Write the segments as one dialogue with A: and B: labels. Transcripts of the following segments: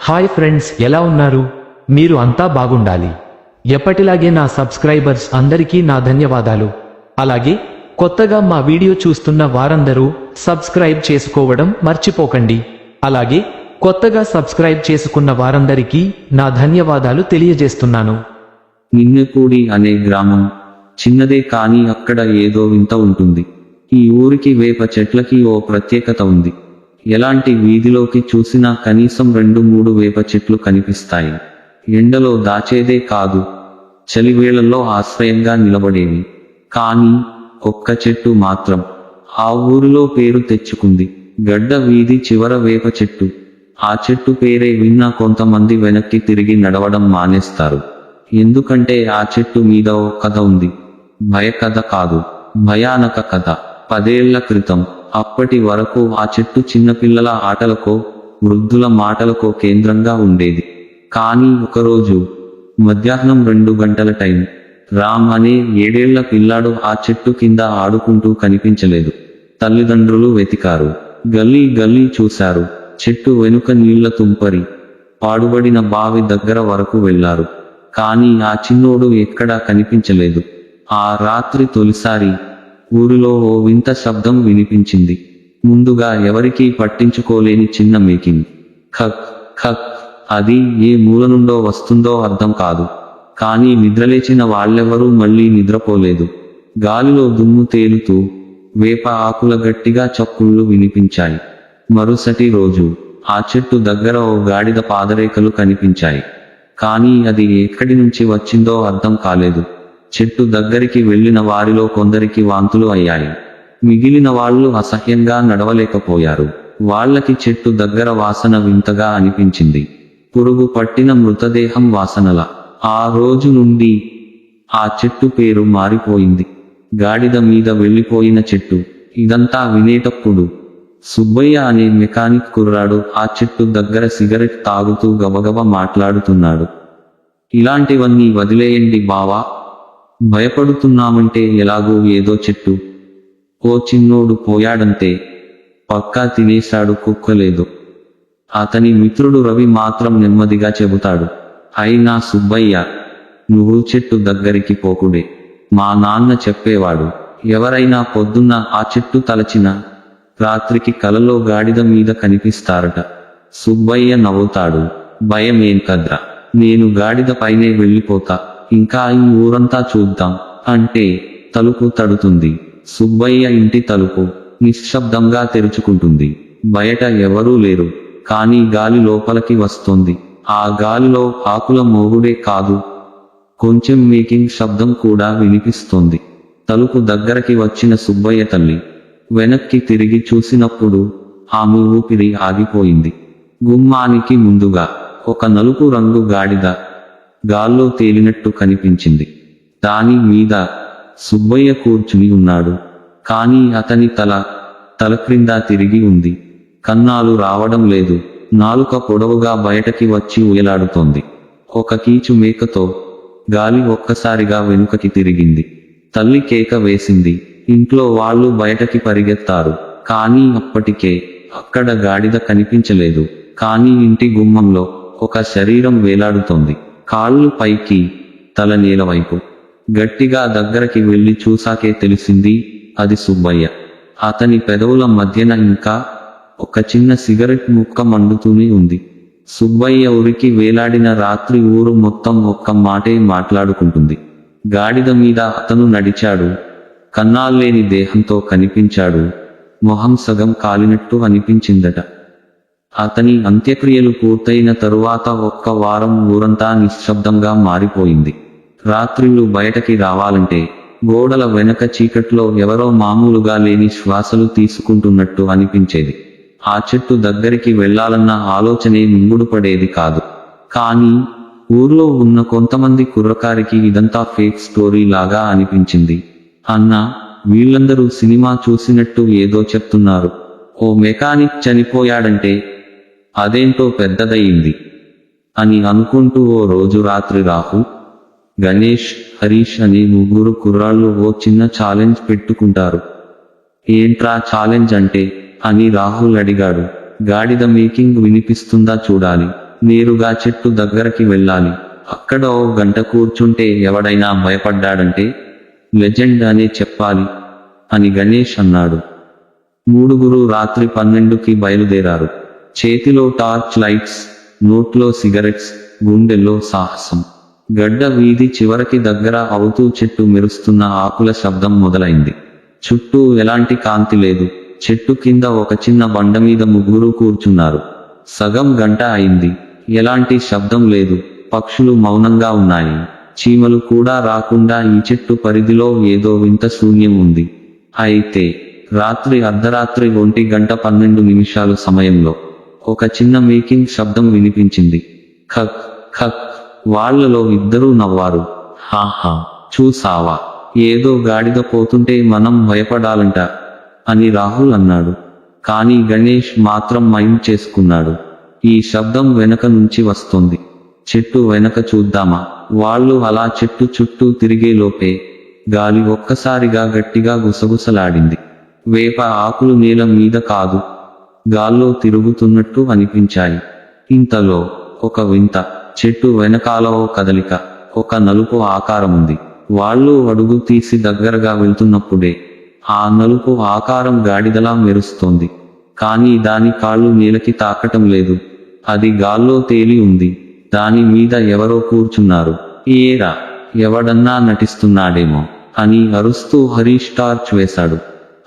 A: Hi friends, ఎలా ఉన్నారు? మీరు అంతా బాగుండాలి. ఎప్పటిలాగే నా సబ్స్క్రైబర్స్ అందరికీ నా ధన్యవాదాలు. అలాగే కొత్తగా మా వీడియో చూస్తున్న వారందరూ సబ్స్క్రైబ్ చేసుకోవడం మర్చిపోకండి. అలాగే కొత్తగా సబ్స్క్రైబ్ చేసుకున్న వారందరికీ నా ధన్యవాదాలు తెలియజేస్తున్నాను.
B: నిన్నెపూడి అనే గ్రామం చిన్నదే, కానీ అక్కడ ఏదో వింత ఉంటుంది. ఈ ఊరికి వేప చెట్లకి ఓ ప్రత్యేకత ఉంది. ఎలాంటి వీధిలోకి చూసినా కనీసం 2-3 వేప చెట్లు కనిపిస్తాయి. ఎండలో దాచేదే కాదు, చలివేళల్లో ఆశ్రయంగా నిలబడేవి. కానీ ఒక్క చెట్టు మాత్రం ఆ ఊరిలో పేరు తెచ్చుకుంది. గడ్డ వీధి చివర వేప చెట్టు. ఆ చెట్టు పేరే విన్నా కొంతమంది వెనక్కి తిరిగి నడవడం మానేస్తారు. ఎందుకంటే ఆ చెట్టు మీద ఓ కథ ఉంది. భయ కథ కాదు, భయానక కథ. 10 ఏళ్ల క్రితం. అప్పటి వరకు ఆ చెట్టు చిన్నపిల్లల ఆటలకో, వృద్ధుల మాటలకో కేంద్రంగా ఉండేది. కానీ ఒకరోజు మధ్యాహ్నం 2 గంటల టైం, రామ్ అనే 7 ఏళ్ల పిల్లాడు ఆ చెట్టు కింద ఆడుకుంటూ కనిపించలేదు. తల్లిదండ్రులు వెతికారు, గల్లీ గల్లీ చూశారు. చెట్టు వెనుక నీళ్ల తుంపరి, పాడుబడిన బావి దగ్గర వరకు వెళ్లారు. కానీ ఆ చిన్నోడు ఎక్కడా కనిపించలేదు. ఆ రాత్రి తొలిసారి ఊరిలో ఓ వింత శబ్దం వినిపించింది. ముందుగా ఎవరికీ పట్టించుకోలేని చిన్న మేకింగ్. ఖక్ ఖక్. అది ఏ మూల నుండో వస్తుందో అర్థం కాదు. కానీ నిద్రలేచిన వాళ్ళెవరూ మళ్ళీ నిద్రపోలేదు. గాలిలో దుమ్ము తేలుతూ వేప ఆకుల గట్టిగా చప్పుళ్ళు వినిపించాయి. మరుసటి రోజు ఆ చెట్టు దగ్గర ఓ గాడిద పాదరేఖలు కనిపించాయి. కానీ అది ఎక్కడి నుంచి వచ్చిందో అర్థం కాలేదు. చెట్టు దగ్గరికి వెళ్లిన వారిలో కొందరికి వాంతులు అయ్యాయి. మిగిలిన వాళ్ళు అసహ్యంగా నడవలేకపోయారు. వాళ్ళకి చెట్టు దగ్గర వాసన వింతగా అనిపించింది. పురుగు పట్టిన మృతదేహం వాసనల. ఆ రోజు నుండి ఆ చెట్టు పేరు మారిపోయింది, గాడిద మీద వెళ్లిపోయిన చెట్టు. ఇదంతా వినేటప్పుడు సుబ్బయ్య అనే మెకానిక్ కుర్రాడు ఆ చెట్టు దగ్గర సిగరెట్ తాగుతూ గబగబ మాట్లాడుతున్నాడు. ఇలాంటివన్నీ వదిలేయండి బావా, భయపడుతున్నామంటే ఎలాగూ ఏదో చెట్టు. ఓ చిన్నోడు పోయాడంతే, పక్కా తినేశాడు కుక్కలేదు. అతని మిత్రుడు రవి మాత్రం నెమ్మదిగా చెబుతాడు. అయినా సుబ్బయ్య, నువ్వు చెట్టు దగ్గరికి పోకుడే. మా నాన్న చెప్పేవాడు, ఎవరైనా పొద్దున్న ఆ చెట్టు తలచినా రాత్రికి కలలో గాడిద మీద కనిపిస్తారట. సుబ్బయ్య నవ్వుతాడు. భయమేం కద్రా, నేను గాడిద పైనే వెళ్ళిపోతా, ఇంకా ఈ ఊరంతా చూద్దాం అంటే తలుపు తడుతుంది. సుబ్బయ్య ఇంటి తలుపు నిశ్శబ్దంగా తెరుచుకుంటుంది. బయట ఎవరూ లేరు, కానీ గాలి లోపలికి వస్తోంది. ఆ గాలిలో ఆకుల మోగుడే కాదు, కొంచెం మేకింగ్ శబ్దం కూడా వినిపిస్తోంది. తలుపు దగ్గరకి వచ్చిన సుబ్బయ్య తల్లి వెనక్కి తిరిగి చూసినప్పుడు ఆమె ఊపిరి ఆగిపోయింది. గుమ్మానికి ముందుగా ఒక నలుపు రంగు గాడిద గాల్లో తేలినట్టు కనిపించింది. దాని మీద సుబ్బయ్య కూర్చుని ఉన్నాడు. కానీ అతని తల క్రింద తిరిగి ఉంది. కన్నాలు రావడం లేదు. నాలుక పొడవుగా బయటకి వచ్చి ఉయలాడుతోంది. ఒక కీచు మేకతో గాలి ఒక్కసారిగా వెనుకకి తిరిగింది. తల్లి కేక వేసింది. ఇంట్లో వాళ్ళు బయటకి పరిగెత్తారు. కానీ అప్పటికే అక్కడ గాడిద కనిపించలేదు. కానీ ఇంటి గుమ్మంలో ఒక శరీరం వేలాడుతోంది. కాళ్ళు పైకి, తల నేలవైపు. గట్టిగా దగ్గరకి వెళ్లి చూసాకే తెలిసింది, అది సుబ్బయ్య. అతని పెదవుల మధ్యన ఇంకా ఒక చిన్న సిగరెట్ ముక్క మండుతూనే ఉంది. సుబ్బయ్య ఉరికి వేలాడిన రాత్రి ఊరు మొత్తం ఒక్క మాటే మాట్లాడుకుంటుంది. గాడిద మీద అతను నడిచాడు, కన్నాల్లేని దేహంతో కనిపించాడు, మొహం సగం కాలినట్టు అనిపించిందట. అతని అంత్యక్రియలు పూర్తయిన తరువాత ఒక్క వారం ఊరంతా నిశ్శబ్దంగా మారిపోయింది. రాత్రిళ్ళు బయటకి రావాలంటే గోడల వెనక చీకట్లో ఎవరో మామూలుగా లేని శ్వాసలు తీసుకుంటున్నట్టు అనిపించేది. ఆ చెట్టు దగ్గరికి వెళ్లాలన్న ఆలోచనే మింగుడుపడేది కాదు. కానీ ఊర్లో ఉన్న కొంతమంది కుర్రకారికి ఇదంతా ఫేక్ స్టోరీ లాగా అనిపించింది. అన్నా, వీళ్ళందరూ సినిమా చూసినట్టు ఏదో చెప్తున్నారు. ఓ మెకానిక్ చనిపోయాడంటే అదేంటో పెద్దదయ్యింది అని అనుకుంటూ ఓ రోజు రాత్రి రాహుల్, గణేష్, హరీష్ అనే 3 కుర్రాళ్ళు ఓ చిన్న ఛాలెంజ్ పెట్టుకుంటారు. ఏంట్రా ఛాలెంజ్ అంటే అని రాహుల్ అడిగాడు. గాడిద మేకింగ్ వినిపిస్తుందా చూడాలి, నేరుగా చెట్టు దగ్గరకి వెళ్ళాలి. అక్కడ ఓ గంట కూర్చుంటే ఎవడైనా భయపడ్డాడంటే లెజెండ్ అనే చెప్పాలి అని గణేష్ అన్నాడు. మూడుగురు రాత్రి 12కి బయలుదేరారు. చేతిలో టార్చ్ లైట్స్, నోట్లో సిగరెట్స్, గుండెల్లో సాహసం. గడ్డ వీధి చివరికి దగ్గర అవుతూ చెట్టు మెరుస్తున్న ఆకుల శబ్దం మొదలైంది. చుట్టూ ఎలాంటి కాంతి లేదు. చెట్టు కింద ఒక చిన్న బండ మీద ముగ్గురు కూర్చున్నారు. సగం గంట అయింది. ఎలాంటి శబ్దం లేదు. పక్షులు మౌనంగా ఉన్నాయి. చీమలు కూడా రాకుండా ఈ చెట్టు పరిధిలో ఏదో వింత శూన్యం ఉంది. అయితే రాత్రి అర్ధరాత్రి 1:12 సమయంలో ఒక చిన్న మేకింగ్ శబ్దం వినిపించింది. ఖక్ ఖక్. వాళ్లలో ఇద్దరూ నవ్వారు. హాహా, చూసావా, ఏదో గాడిద పోతుంటే మనం భయపడాలంట అని రాహుల్ అన్నాడు. కానీ గణేష్ మాత్రం మైండ్ చేసుకున్నాడు. ఈ శబ్దం వెనక నుంచి వస్తోంది. చెట్టు వెనక చూద్దామా? వాళ్ళు అలా చెట్టు చుట్టూ తిరిగేలోపే గాలి ఒక్కసారిగా గట్టిగా గుసగుసలాడింది. వేప ఆకులు నేల మీద కాదు, గాల్లో తిరుగుతున్నట్టు అనిపించాయి. ఇంతలో ఒక వింత. చెట్టు వెనకాల ఓ కదలిక, ఒక నలుపు ఆకారముంది. వాళ్ళు అడుగు తీసి దగ్గరగా వెళ్తున్నప్పుడే ఆ నలుపు ఆకారం గాడిదలా మెరుస్తోంది. కానీ దాని కాళ్ళు నేలకి తాకటం లేదు. అది గాల్లో తేలి ఉంది. దాని మీద ఎవరో కూర్చున్నారు. ఏరా, ఎవడన్నా నటిస్తున్నాడేమో అని అరుస్తూ హరీష్ టార్చ్ వేశాడు.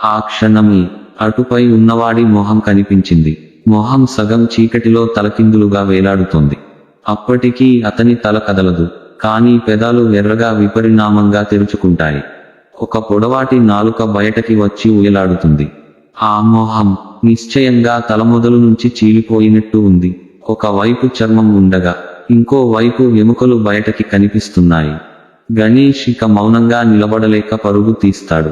B: ఆ క్షణమే అటుపై ఉన్నవాడి మొహం కనిపించింది. మొహం సగం చీకటిలో తలకిందులుగా వేలాడుతోంది. అప్పటికీ అతని తల కదలదు. కానీ పెదాలు ఎర్రగా విపరిణామంగా తెరుచుకుంటాయి. ఒక పొడవాటి నాలుక బయటకి వచ్చి ఉయలాడుతుంది. ఆ మొహం నిశ్చయంగా తల మొదలు నుంచి చీలిపోయినట్టు ఉంది. ఒక వైపు చర్మం ఉండగా ఇంకో వైపు ఎముకలు బయటకి కనిపిస్తున్నాయి. గణేష్ ఇక మౌనంగా నిలబడలేక పరుగు తీస్తాడు.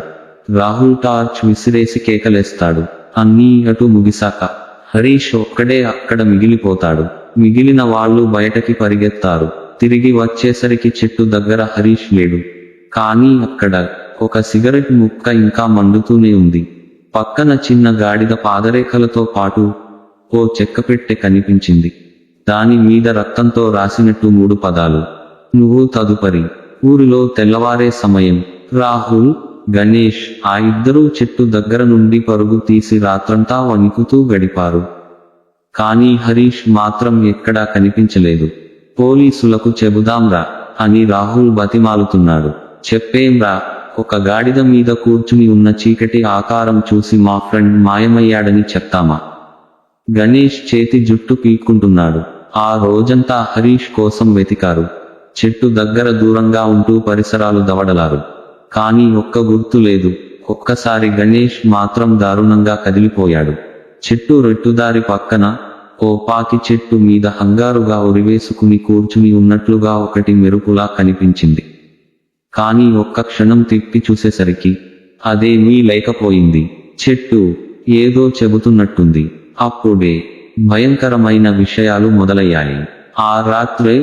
B: రాహుల్ టార్చ్ విసిరేసి కేకలేస్తాడు. అన్నీ అటు ముగిసాక హరీష్ ఒక్కడే అక్కడ మిగిలిపోతాడు. మిగిలిన వాళ్ళు బయటకి పరిగెత్తారు. తిరిగి వచ్చేసరికి చెట్టు దగ్గర హరీష్ లేడు. కానీ అక్కడ ఒక సిగరెట్ ముక్క ఇంకా మండుతూనే ఉంది. పక్కన చిన్న గాడిద పాదరేఖలతో పాటు ఓ చెక్కపెట్టె కనిపించింది. దాని మీద రక్తంతో రాసినట్టు 3 పదాలు. నువ్వు తదుపరి. ఊరిలో తెల్లవారే సమయం. రాహుల్, గణేష్ ఆ ఇద్దరూ చెట్టు దగ్గర నుండి పరుగు తీసి రాత్రంతా వణుకుతూ గడిపారు. కానీ హరీష్ మాత్రం ఎక్కడా కనిపించలేదు. పోలీసులకు చెబుదాంరా అని రాహుల్ బతిమాలుతున్నాడు. చెప్పేంరా, ఒక గాడిద మీద కూర్చుని ఉన్న చీకటి ఆకారం చూసి మా ఫ్రెండ్ మాయమయ్యాడని చెప్తామా? గణేష్ చేతి జుట్టు పీక్కుంటున్నాడు. ఆ రోజంతా హరీష్ కోసం వెతికారు. చెట్టు దగ్గర దూరంగా ఉంటూ పరిసరాలు దవడలారు. కానీ ఒక్క గుర్తు లేదు. ఒక్కసారి గణేష్ మాత్రం దారుణంగా కదిలిపోయాడు. చెట్టు రెట్టుదారి పక్కన ఓ పాకి చెట్టు మీద హంగారుగా ఉరివేసుకుని కూర్చుని ఉన్నట్లుగా ఒకటి మెరుపులా కనిపించింది. కానీ ఒక్క క్షణం తిప్పి చూసేసరికి అదేమీ లేకపోయింది. చెట్టు ఏదో చెబుతున్నట్టుంది. అప్పుడే భయంకరమైన విషయాలు మొదలయ్యాయి. ఆ రాత్రే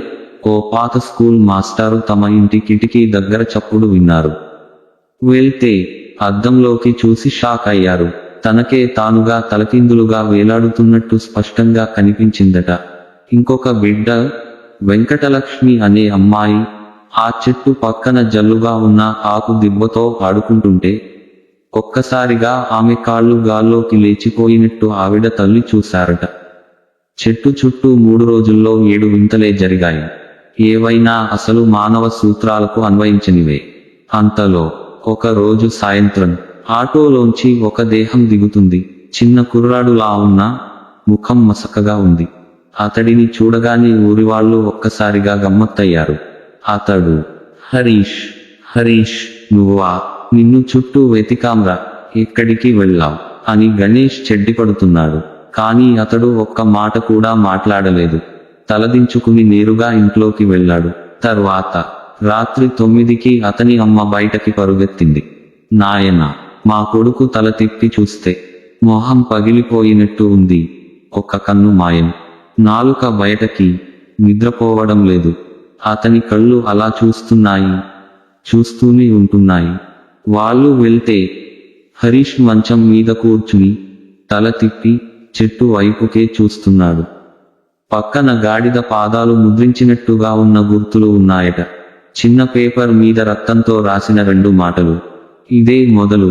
B: ఓ పాత స్కూల్ మాస్టారు తమ ఇంటి కిటికీ దగ్గర చప్పుడు విన్నారు. వెళ్తే అద్దంలోకి చూసి షాక్ అయ్యారు. తనకే తానుగా తలకిందులుగా వేలాడుతున్నట్టు స్పష్టంగా కనిపించిందట. ఇంకొక బిడ్డ, వెంకటలక్ష్మి అనే అమ్మాయి, ఆ చెట్టు పక్కన జల్లుగా ఉన్న ఆకు దిబ్బతో ఆడుకుంటుంటే ఒక్కసారిగా ఆమె కాళ్ళు గాల్లోకి లేచిపోయినట్టు ఆవిడ తల్లి చూశారట. చెట్టు చుట్టూ 3 రోజుల్లో 7 వింతలే జరిగాయి. ఏవైనా అసలు మానవ సూత్రాలకు అన్వయించనివే. అంతలో ఒక రోజు సాయంత్రం ఆటోలోంచి ఒక దేహం దిగుతుంది. చిన్న కుర్రాడులా ఉన్న ముఖం మసకగా ఉంది. అతడిని చూడగానే ఊరివాళ్ళు ఒక్కసారిగా గమ్మత్తయ్యారు. అతడు హరీష్. హరీష్, నువ్వా? నిన్ను చుట్టూ వెతికాంరా, ఎక్కడికి వెళ్ళావ్ అని గణేష్ చెడ్డిపడుతున్నాడు. కానీ అతడు ఒక్క మాట కూడా మాట్లాడలేదు. తలదించుకుని నేరుగా ఇంట్లోకి వెళ్ళాడు. తర్వాత రాత్రి 9కి అతని అమ్మ బయటకి పరుగెత్తింది. నాయనా, మా కొడుకు తల తిప్పి చూస్తే మొహం పగిలిపోయినట్టు ఉంది. ఒక్క కన్ను మాయం, నాలుక బయటకి, నిద్రపోవడం లేదు. అతని కళ్ళు అలా చూస్తున్నాయి, చూస్తూనే ఉంటున్నాయి. వాళ్ళు వెళ్తే హరీష్ మంచం మీద కూర్చుని తల తిప్పి చెట్టు వైపుకే చూస్తున్నాడు. పక్కన గాడిద పాదాలు ముద్రించినట్టుగా ఉన్న గుర్తులు ఉన్నాయట. చిన్న పేపర్ మీద రక్తంతో రాసిన 2 మాటలు. ఇదే మొదలు.